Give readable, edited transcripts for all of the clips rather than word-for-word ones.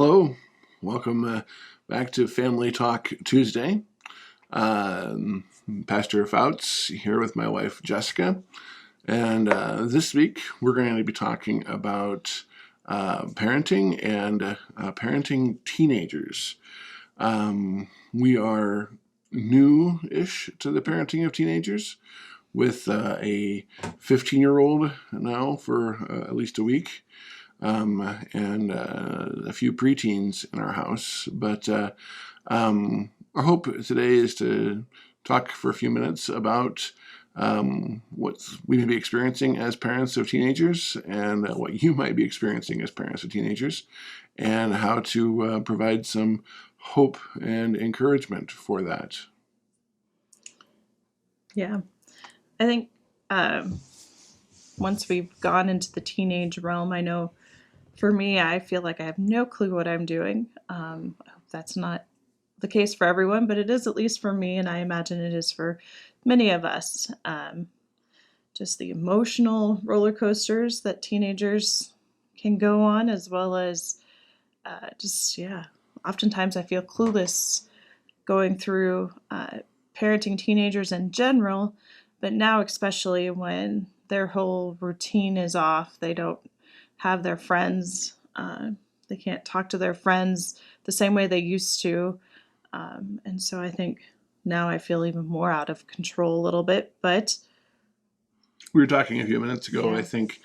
Hello, welcome back to Family Talk Tuesday. Pastor Fouts here with my wife Jessica, and this week we're going to be talking about parenting and parenting teenagers. We are new-ish to the parenting of teenagers with a 15-year-old now for at least a week. And a few preteens in our house. But our hope today is to talk for a few minutes about what we may be experiencing as parents of teenagers and what you might be experiencing as parents of teenagers and how to provide some hope and encouragement for that. Yeah, I think once we've gone into the teenage realm, I know for me, I feel like I have no clue what I'm doing. I hope that's not the case for everyone, but it is at least for me, and I imagine it is for many of us. Just the emotional roller coasters that teenagers can go on, as well as oftentimes I feel clueless going through parenting teenagers in general, but now especially when their whole routine is off, they don't have their friends. They can't talk to their friends the same way they used to. And so I think now I feel even more out of control a little bit. But we were talking a few minutes ago, yeah. I think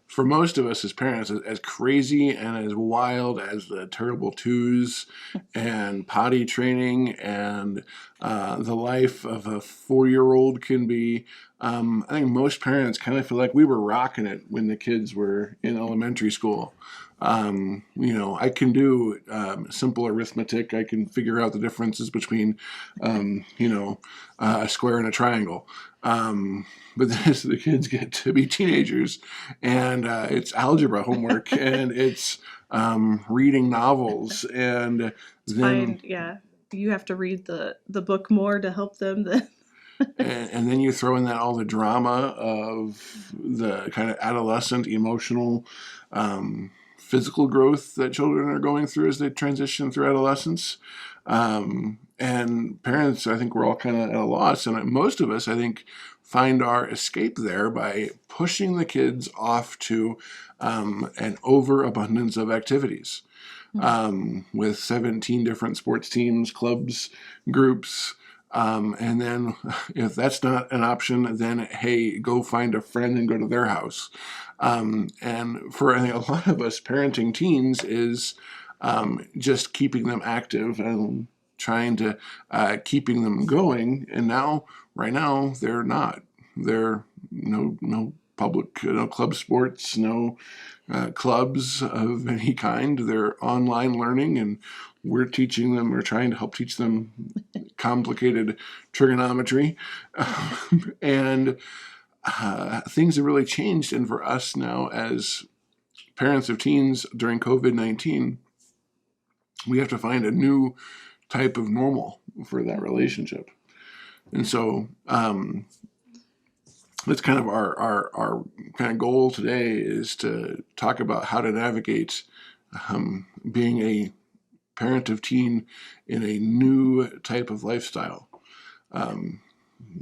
for most of us as parents, as crazy and as wild as the terrible twos and potty training and the life of a 4-year-old can be, I think most parents kind of feel like we were rocking it when the kids were in elementary school. I can do simple arithmetic. I can figure out the differences between, a square and a triangle. But as the kids get to be teenagers, and it's algebra homework, and it's reading novels, and then you have to read the book more to help them. And then you throw in that all the drama of the kind of adolescent emotional physical growth that children are going through as they transition through adolescence. And parents, I think we're all kind of at a loss. And most of us, I think, find our escape there by pushing the kids off to an overabundance of activities. With 17 different sports teams, clubs, groups. And then if that's not an option, then, hey, go find a friend and go to their house. And for I think a lot of us, parenting teens is just keeping them active and trying to keeping them going. And right now, they're not. There no public, no club sports, no clubs of any kind. They're online learning, and we're trying to help teach them complicated trigonometry. And things have really changed. And for us now as parents of teens during COVID-19, we have to find a new type of normal for that relationship. And so that's kind of our kind of goal today, is to talk about how to navigate being a parent of teen in a new type of lifestyle.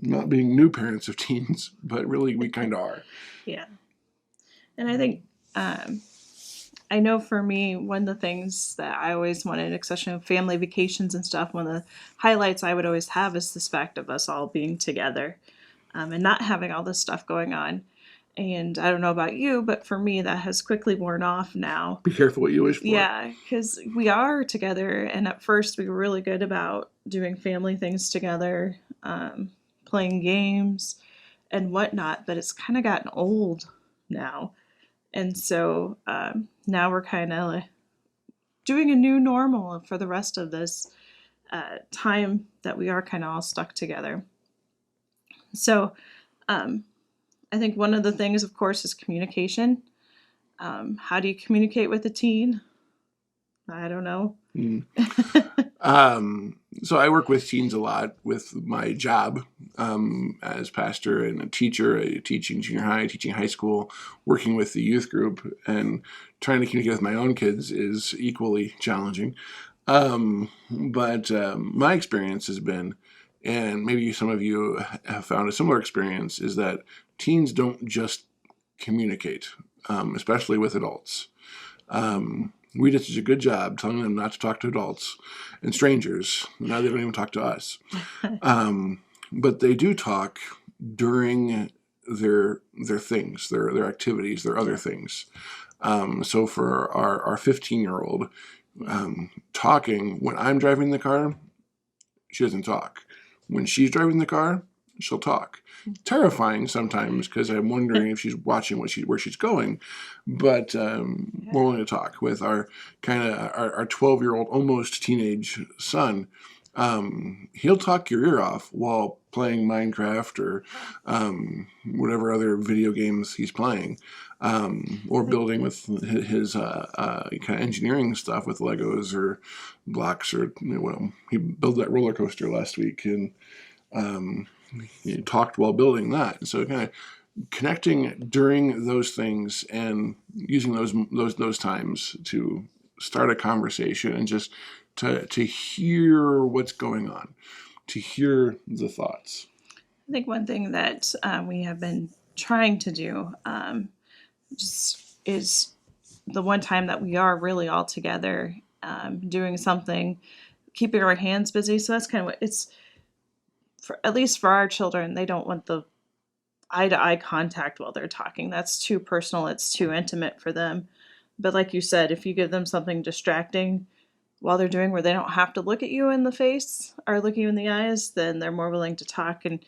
Not being new parents of teens, but really we kind of are. Yeah. And I think, I know for me, one of the things that I always wanted, especially on family vacations and stuff, one of the highlights I would always have is this fact of us all being together and not having all this stuff going on. And I don't know about you, but for me, that has quickly worn off now. Be careful what you wish for. Yeah, because we are together. And at first, we were really good about doing family things together, playing games and whatnot. But it's kind of gotten old now. And so now we're kind of doing a new normal for the rest of this time that we are kind of all stuck together. So I think one of the things, of course, is communication. How do you communicate with a teen? I don't know. So I work with teens a lot with my job as pastor and a teacher, teaching junior high, teaching high school, working with the youth group, and trying to communicate with my own kids is equally challenging. But my experience has been, and maybe some of you have found a similar experience, is that teens don't just communicate, especially with adults. We did such a good job telling them not to talk to adults and strangers. Now they don't even talk to us. But they do talk during their things, their activities, their other things. So for our 15-year-old, talking when I'm driving the car, she doesn't talk. When she's driving the car, she'll talk. Terrifying sometimes because I'm wondering if she's watching where she's going, but we're willing to talk with our our 12-year-old almost teenage son. He'll talk your ear off while playing Minecraft or whatever other video games he's playing, or building with his kind of engineering stuff with Legos or blocks, or he built that roller coaster last week and he talked while building that. So kind of connecting during those things and using those times to start a conversation and just to hear what's going on, to hear the thoughts. I think one thing that we have been trying to do just is the one time that we are really all together doing something, keeping our hands busy. So that's kind of what it's for, at least for our children. They don't want the eye to eye contact while they're talking. That's too personal, it's too intimate for them. But like you said, if you give them something distracting while they're doing where they don't have to look at you in the face or look at you in the eyes, then they're more willing to talk. And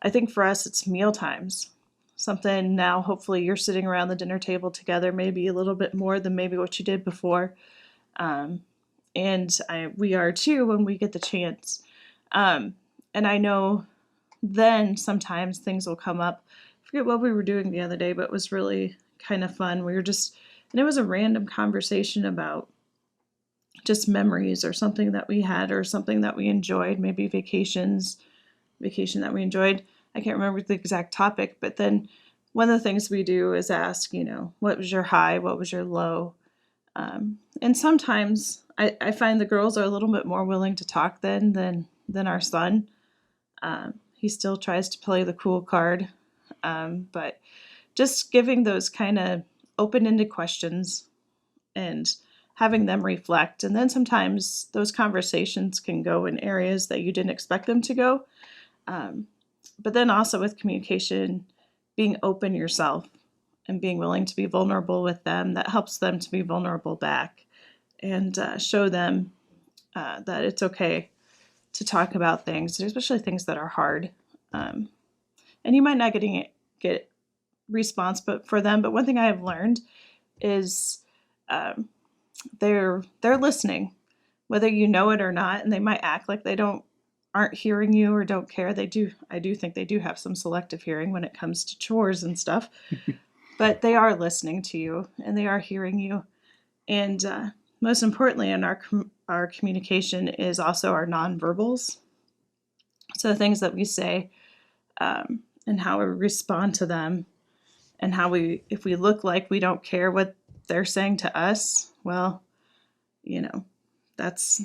I think for us, it's meal times. Something now, hopefully, you're sitting around the dinner table together, maybe a little bit more than maybe what you did before. Um, we are too when we get the chance. And I know then sometimes things will come up. I forget what we were doing the other day, but it was really kind of fun. We were just, and it was a random conversation about just memories or something that we had or something that we enjoyed, maybe vacation that we enjoyed. I can't remember the exact topic, but then one of the things we do is ask, what was your high? What was your low? And sometimes I find the girls are a little bit more willing to talk than our son. He still tries to play the cool card, but just giving those kind of open-ended questions and having them reflect. And then sometimes those conversations can go in areas that you didn't expect them to go. But then also with communication, being open yourself and being willing to be vulnerable with them, that helps them to be vulnerable back and show them that it's okay to talk about things, especially things that are hard. And you might not get response but for them. But one thing I have learned is they're listening, whether you know it or not, and they might act like they aren't hearing you or don't care. I do think they do have some selective hearing when it comes to chores and stuff, but they are listening to you and they are hearing you. And most importantly, in our communication is also our nonverbals. So the things that we say and how we respond to them, and if we look like we don't care what they're saying to us, well, that's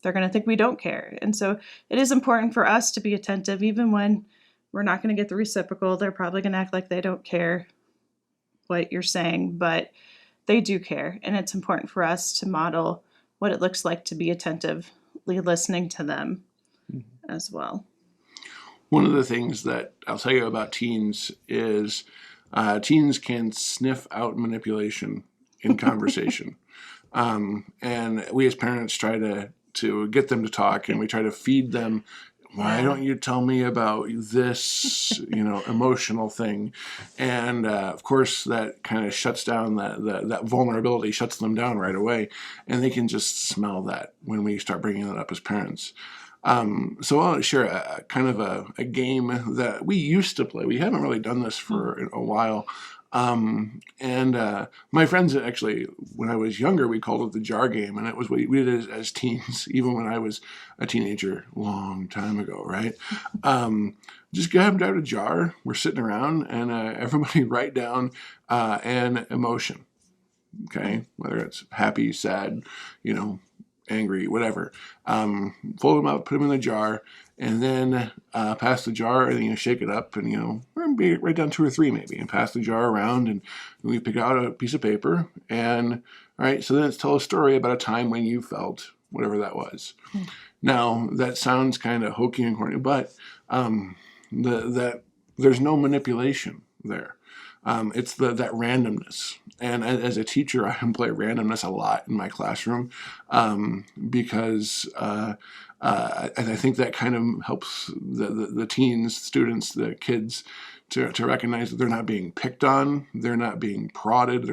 they're going to think we don't care. And so it is important for us to be attentive, even when we're not going to get the reciprocal. They're probably going to act like they don't care what you're saying, but they do care. And it's important for us to model what it looks like to be attentively listening to them as well. One of the things that I'll tell you about teens is teens can sniff out manipulation in conversation. And we as parents try to get them to talk, and we try to feed them. Why don't you tell me about this, emotional thing? And of course, that kind of shuts down that vulnerability, shuts them down right away, and they can just smell that when we start bringing that up as parents. So I'll share a kind of a game that we used to play. We haven't really done this for a while. And my friends actually, when I was younger, we called it the jar game, and it was what we did as teens, even when I was a teenager, long time ago, right? Just grabbed out a jar. We're sitting around, and everybody write down an emotion. Okay, whether it's happy, sad, you know, angry, whatever. Fold them up, put them in the jar, and then pass the jar, and then shake it up, and write down two or three maybe, and pass the jar around, and we pick out a piece of paper, and all right, so then it's tell a story about a time when you felt whatever that was. Now that sounds kind of hokey and corny, but that there's no manipulation there. It's that randomness. And as a teacher, I employ randomness a lot in my classroom because I think that kind of helps the teens, students, the kids to recognize that they're not being picked on, they're not being prodded,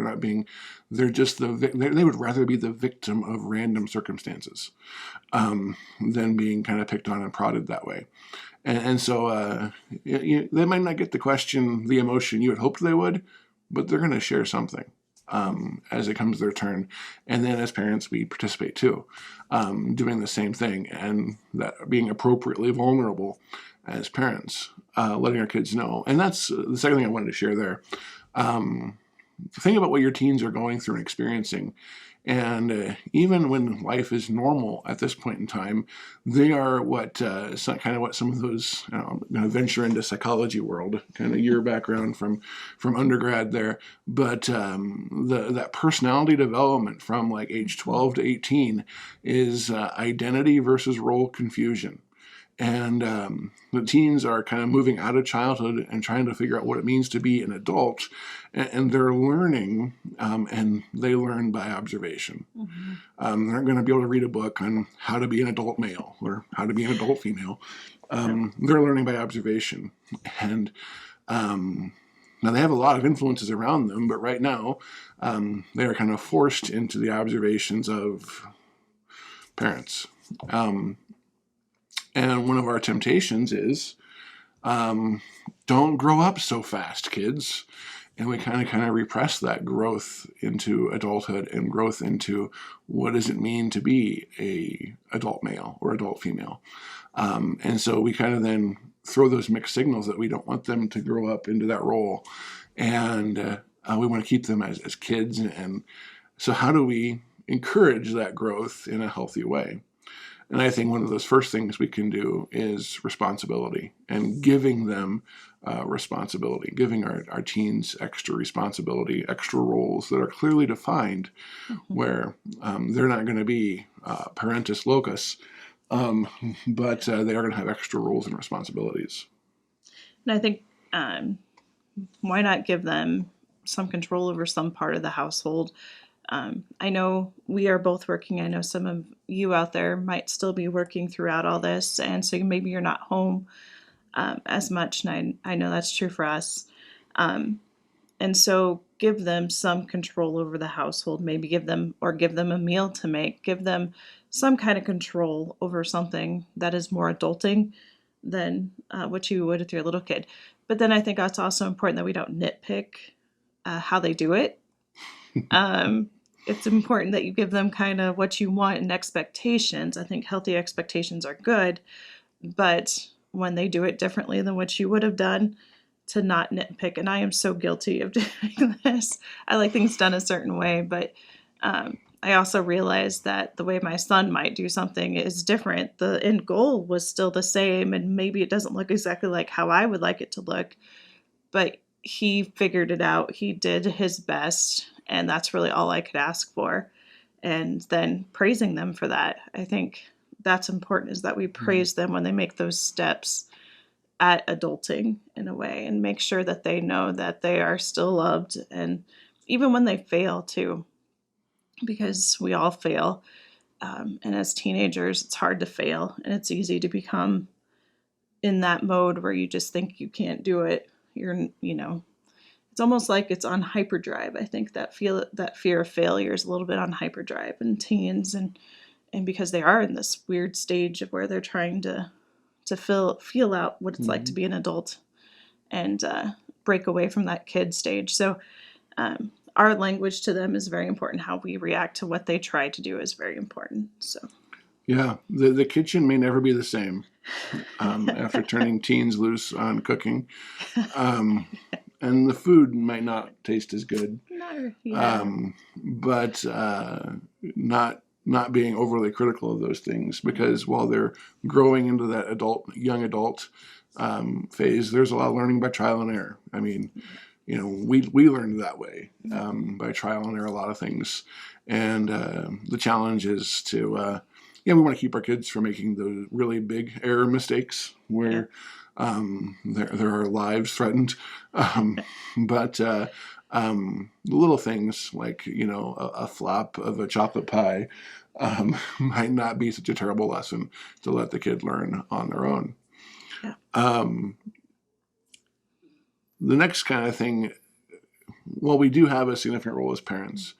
they're just they would rather be the victim of random circumstances than being kind of picked on and prodded that way. And so they might not get the question, the emotion you had hoped they would, but they're going to share something as it comes their turn. And then as parents, we participate too, doing the same thing, and that being appropriately vulnerable as parents, letting our kids know. And that's the second thing I wanted to share there. Think about what your teens are going through and experiencing. And even when life is normal at this point in time, they are kind of what some of those, I'm going to venture into psychology world, kind of your background from undergrad there. But that personality development from like age 12 to 18 is identity versus role confusion. And the teens are kind of moving out of childhood and trying to figure out what it means to be an adult. And they're learning, and they learn by observation. Mm-hmm. They're not going to be able to read a book on how to be an adult male or how to be an adult female. They're learning by observation. And now they have a lot of influences around them, but right now they are kind of forced into the observations of parents. And one of our temptations is, don't grow up so fast, kids. And we kind of repress that growth into adulthood and growth into what does it mean to be a adult male or adult female. And so we kind of then throw those mixed signals that we don't want them to grow up into that role. And we want to keep them as kids. And so how do we encourage that growth in a healthy way? And I think one of those first things we can do is responsibility and giving them responsibility, giving our teens extra responsibility, extra roles that are clearly defined, mm-hmm. where they're not going to be parentis locus, but they are going to have extra roles and responsibilities. And I think why not give them some control over some part of the household? I know we are both working. I know some of you out there might still be working throughout all this, and so maybe you're not home as much, and I know that's true for us. And so give them some control over the household. Maybe give them a meal to make. Give them some kind of control over something that is more adulting than what you would with your little kid. But then I think that's also important that we don't nitpick how they do it. It's important that you give them kind of what you want and expectations. I think healthy expectations are good, but when they do it differently than what you would have done, to not nitpick. And I am so guilty of doing this. I like things done a certain way, but I also realized that the way my son might do something is different. The end goal was still the same, and maybe it doesn't look exactly like how I would like it to look, but he figured it out. He did his best, and that's really all I could ask for. And then praising them for that. I think that's important, is that we praise them when they make those steps at adulting in a way, and make sure that they know that they are still loved, and even when they fail too, because we all fail. And as teenagers, it's hard to fail, and it's easy to become in that mode where you just think you can't do it. It's almost like it's on hyperdrive. I think that fear of failure is a little bit on hyperdrive in teens, and because they are in this weird stage of where they're trying to feel out what it's mm-hmm. like to be an adult. And break away from that kid stage. So our language to them is very important. How we react to what they try to do is very important. So Yeah, the kitchen may never be the same after turning teens loose on cooking. Um, and the food might not taste as good, no, yeah, but not being overly critical of those things, because while they're growing into that young adult phase, there's a lot of learning by trial and error. I mean, we learned that way by trial and error a lot of things, and the challenge is to we want to keep our kids from making those really big error mistakes where there are lives threatened, but little things like a flop of a chocolate pie might not be such a terrible lesson to let the kid learn on their own. yeah, The next kind of thing, well, we do have a significant role as parents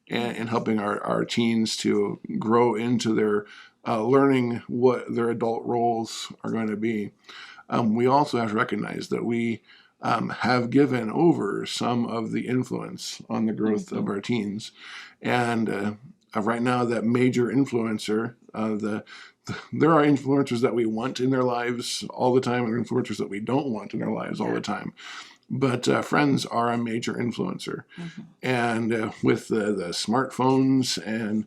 in helping our teens to grow into their learning what their adult roles are going to be. We also have to recognize that we have given over some of the influence on the growth of our teens. And right now, that major influencer, there are influencers that we want in their lives all the time, and influencers that we don't want in their lives all the time. But friends are a major influencer. And with the smartphones and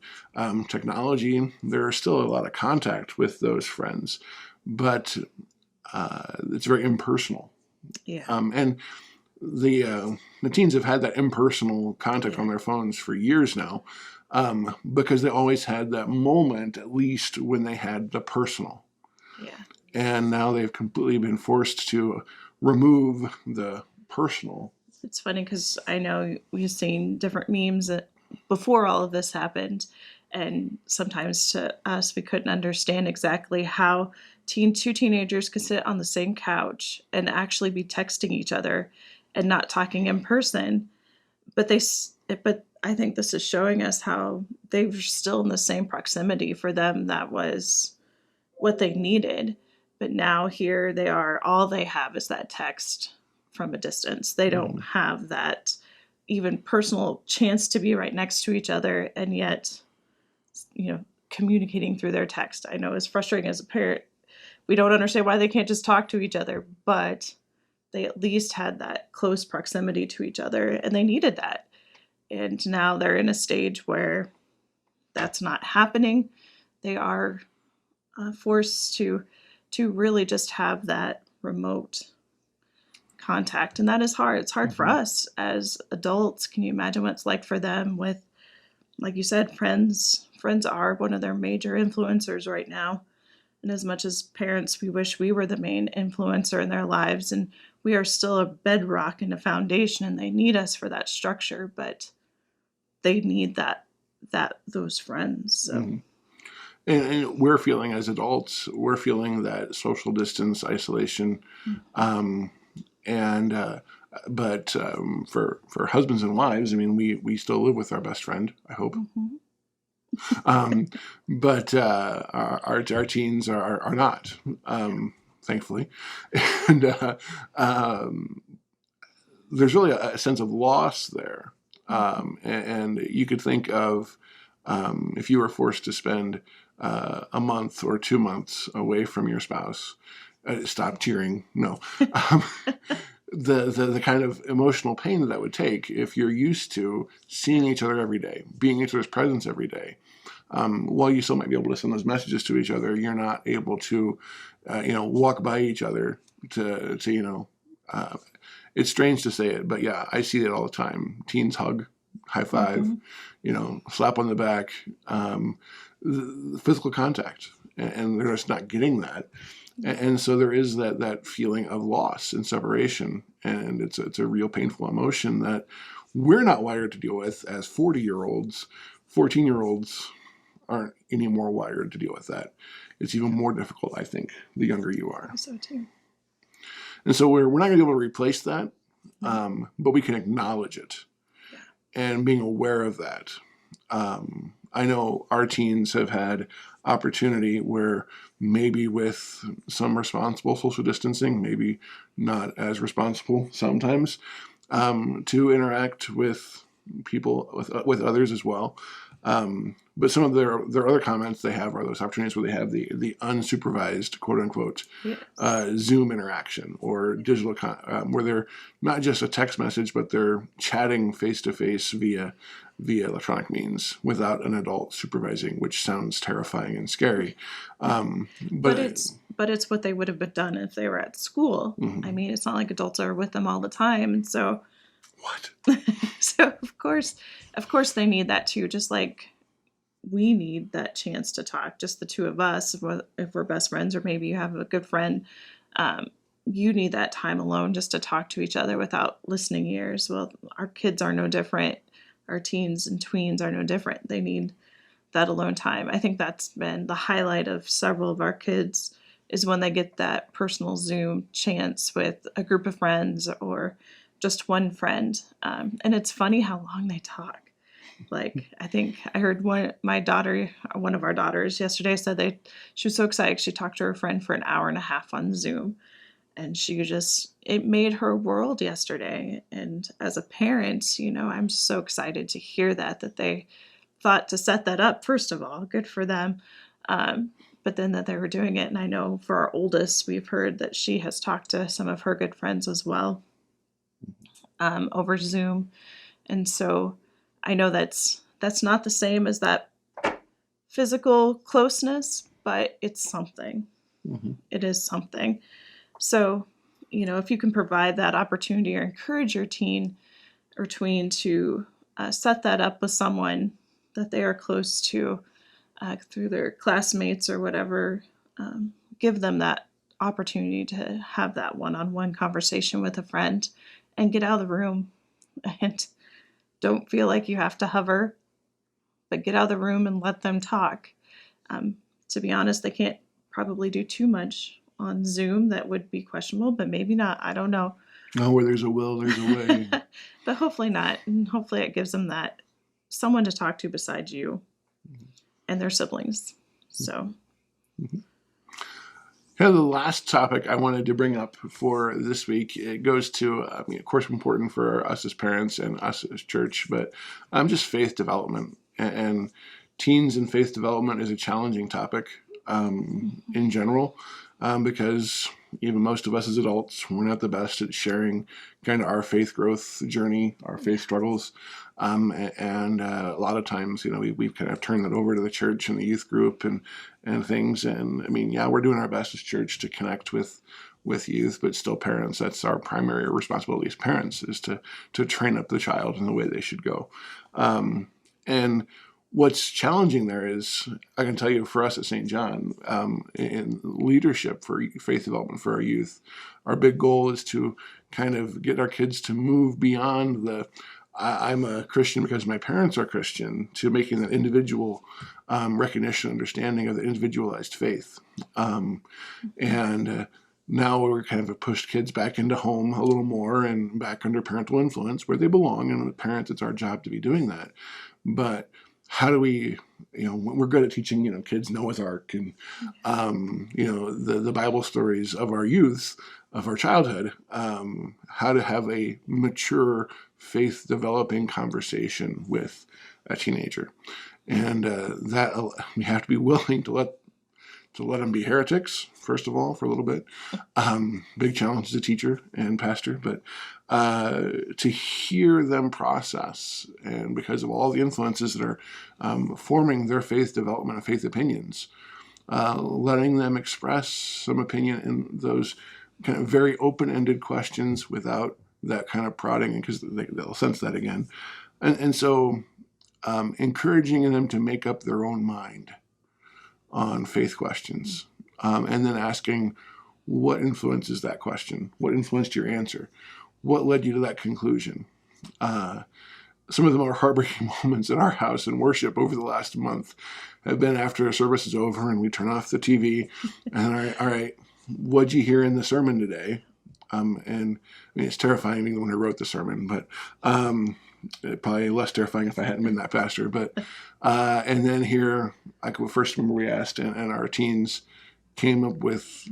technology, there's still a lot of contact with those friends. But it's very impersonal. yeah, And the teens have had that impersonal contact on their phones for years now, because they always had that moment, at least when they had the personal. yeah. And now they've completely been forced to remove the personal. It's funny because I know we've seen different memes before all of this happened, and sometimes to us we couldn't understand exactly how two teenagers could sit on the same couch and actually be texting each other and not talking in person. But I think this is showing us how they were still in the same proximity. For them, that was what they needed. But now here they are, all they have is that text from a distance. They don't have that even personal chance to be right next to each other, and yet, communicating through their text. I know it's frustrating as a parent. We don't understand why they can't just talk to each other, but they at least had that close proximity to each other, and they needed that. And now they're in a stage where that's not happening. They are forced to really just have that remote contact, and that is hard. It's hard for us as adults. Can you imagine what it's like for them with, like you said, friends are one of their major influencers right now. And as much as parents, we wish we were the main influencer in their lives, and we are still a bedrock and a foundation, and they need us for that structure, but they need those friends. So And we're feeling as adults, we're feeling that social distance, isolation, but for husbands and wives, I mean, we still live with our best friend, I hope. But our teens are not, thankfully, and there's really a sense of loss there, and you could think of if you were forced to spend a month or 2 months away from your spouse. Stop cheering. No. The kind of emotional pain that would take if you're used to seeing each other every day, being in each other's presence every day. While you still might be able to send those messages to each other, you're not able to, walk by each other to it's strange to say it, but yeah, I see it all the time. Teens hug, high five, slap on the back, the physical contact, and they're just not getting that. And so there is that feeling of loss and separation, and it's a real painful emotion that we're not wired to deal with as 40-year-olds. 14-year-olds aren't any more wired to deal with that. It's even more difficult, I think, the younger you are. So too. And so we're not going to be able to replace that, but we can acknowledge it, and being aware of that. I know our teens have had opportunity where maybe with some responsible social distancing, maybe not as responsible sometimes, to interact with people, with others as well. But some of their other comments they have are those opportunities where they have the unsupervised, quote unquote, Yes. Zoom interaction or digital, where they're not just a text message, but they're chatting face to face via electronic means without an adult supervising, which sounds terrifying and scary. But it's what they would have been done if they were at school. I Mhm. mean, it's not like adults are with them all the time, and so What? so of course they need that too, just like we need that chance to talk, just the two of us, if we're best friends, or maybe you have a good friend. Um, you need that time alone just to talk to each other without listening ears. Well, our kids are no different. Our teens and tweens are no different. They need that alone time. I think that's been the highlight of several of our kids is when they get that personal Zoom chance with a group of friends or just one friend. And it's funny how long they talk. Like, I think I heard one of our daughters yesterday said she was so excited she talked to her friend for an hour and a half on Zoom, and it made her world yesterday. And as a parent, I'm so excited to hear that they thought to set that up. First of all, good for them. But then that they were doing it. And I know for our oldest, we've heard that she has talked to some of her good friends as well, over Zoom. And so I know that's not the same as that physical closeness, but it's something. Mm-hmm. It is something. So, if you can provide that opportunity or encourage your teen or tween to set that up with someone that they are close to, through their classmates or whatever, give them that opportunity to have that one-on-one conversation with a friend and get out of the room and don't feel like you have to hover, but get out of the room and let them talk. To be honest, they can't probably do too much on Zoom that would be questionable, but maybe not. I don't know. Oh, where there's a will, there's a way. But hopefully not. And hopefully it gives them that someone to talk to besides you and their siblings. So. Mm-hmm. Kind of the last topic I wanted to bring up for this week, it goes to, of course, important for us as parents and us as church, but just faith development. And teens and faith development is a challenging topic in general, because even most of us as adults, we're not the best at sharing kind of our faith growth journey, our faith struggles. And a lot of times, we've kind of turned that over to the church and the youth group and things. And I mean, yeah, we're doing our best as church to connect with youth, but still parents, that's our primary responsibility as parents, is to train up the child in the way they should go. And what's challenging there is, I can tell you for us at St. John, in leadership for faith development for our youth, our big goal is to kind of get our kids to move beyond I'm a Christian because my parents are Christian, to making that individual recognition, understanding of the individualized faith. And now we're kind of pushed kids back into home a little more and back under parental influence where they belong. And with parents, it's our job to be doing that. But how do we, we're good at teaching, kids Noah's Ark and, the Bible stories of our youth, of our childhood, how to have a mature faith developing conversation with a teenager. And that we have to be willing to let them be heretics, first of all, for a little bit. Big challenge as a teacher and pastor, but to hear them process, and because of all the influences that are forming their faith development and faith opinions, letting them express some opinion in those kind of very open-ended questions without that kind of prodding, because they'll sense that again. And so encouraging them to make up their own mind on faith questions, and then asking, what influences that question? What influenced your answer? What led you to that conclusion? Some of the more heartbreaking moments in our house in worship over the last month have been after a service is over and we turn off the TV and all right, what'd you hear in the sermon today? And I mean, it's terrifying, even when I wrote the sermon, but Probably less terrifying if I hadn't been that pastor. But and then here, like first remember we asked, and our teens came up with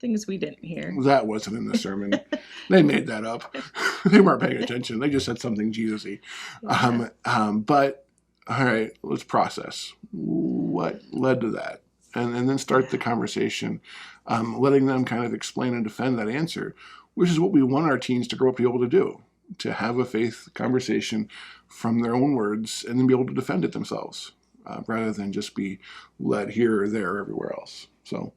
things we didn't hear. That wasn't in the sermon. They made that up. They weren't paying attention. They just said something Jesus-y. Yeah. But all right, let's process what led to that, and then start the conversation, letting them kind of explain and defend that answer, which is what we want our teens to grow up to be able to do, to have a faith conversation from their own words and then be able to defend it themselves, rather than just be led here or there or everywhere else. So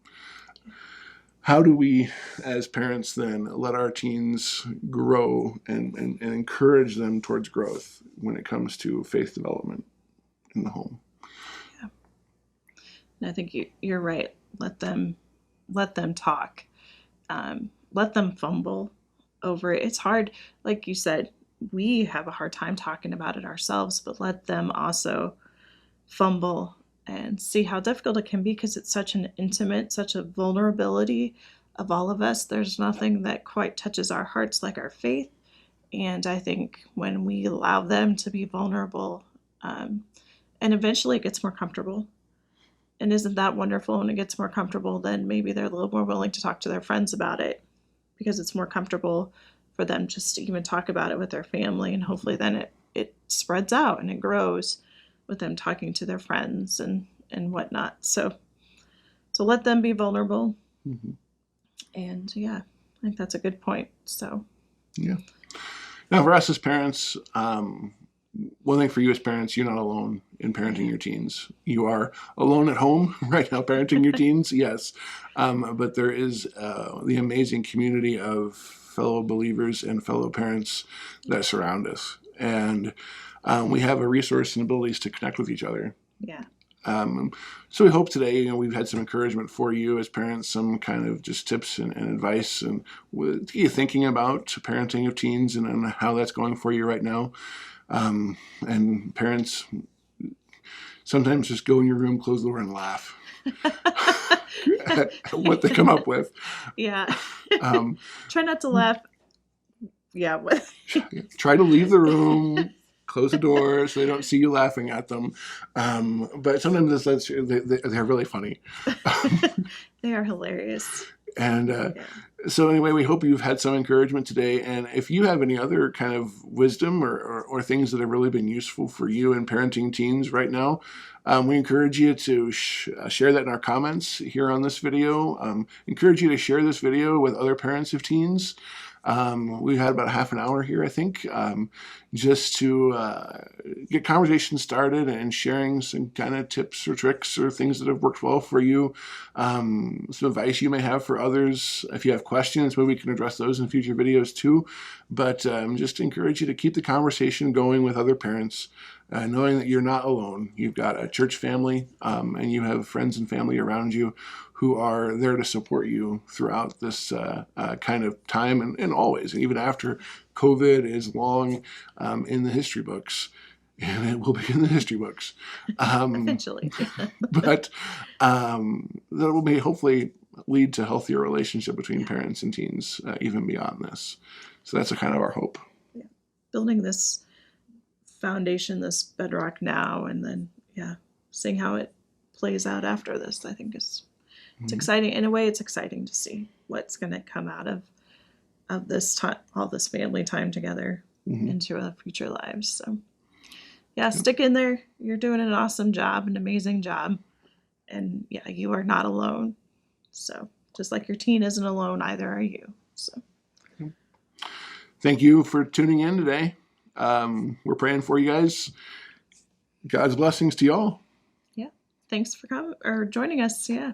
how do we, as parents, then let our teens grow and encourage them towards growth when it comes to faith development in the home? Yeah. And I think you're right. Let them talk. Let them fumble over it. It's hard. Like you said, we have a hard time talking about it ourselves, but let them also fumble and see how difficult it can be, because it's such an intimate, such a vulnerability of all of us. There's nothing that quite touches our hearts like our faith. And I think when we allow them to be vulnerable, and eventually it gets more comfortable. And isn't that wonderful? When it gets more comfortable, then maybe they're a little more willing to talk to their friends about it, because it's more comfortable for them just to even talk about it with their family. And hopefully then it spreads out and it grows with them talking to their friends and whatnot. So let them be vulnerable. Mm-hmm. And yeah, I think that's a good point. So yeah. Now for us as parents, one thing for you as parents, you're not alone in parenting your teens. You are alone at home right now parenting your teens, yes. But there is the amazing community of fellow believers and fellow parents that surround us. And we have a resource and abilities to connect with each other. yeah. So we hope today, we've had some encouragement for you as parents, some kind of just tips and advice, and with you thinking about parenting of teens and how that's going for you right now. And parents, sometimes just go in your room, close the door, and laugh at what they come up with. Yeah. Try not to laugh. Yeah. Try to leave the room, close the door so they don't see you laughing at them. But sometimes they're really funny. They are hilarious. And so anyway, we hope you've had some encouragement today. And if you have any other kind of wisdom or things that have really been useful for you in parenting teens right now, we encourage you to share that in our comments here on this video. Encourage you to share this video with other parents of teens. We've had about half an hour here, I think, just to get conversations started and sharing some kind of tips or tricks or things that have worked well for you, some advice you may have for others. If you have questions, maybe we can address those in future videos too. But just encourage you to keep the conversation going with other parents, knowing that you're not alone. You've got a church family, and you have friends and family around you who are there to support you throughout this kind of time and always, and even after COVID is long in the history books, and it will be in the history books. Eventually. But that will be hopefully lead to healthier relationship between parents and teens, even beyond this. So that's a kind of our hope. Yeah. Building this foundation, this bedrock now, and then, seeing how it plays out after this, I think it's exciting. In a way, it's exciting to see what's going to come out of this time, all this family time together into our future lives. So, stick in there. You're doing an awesome job, an amazing job. And you are not alone. So just like your teen isn't alone, either are you. So thank you for tuning in today. We're praying for you guys. God's blessings to y'all. Yeah. Thanks for coming or joining us. Yeah.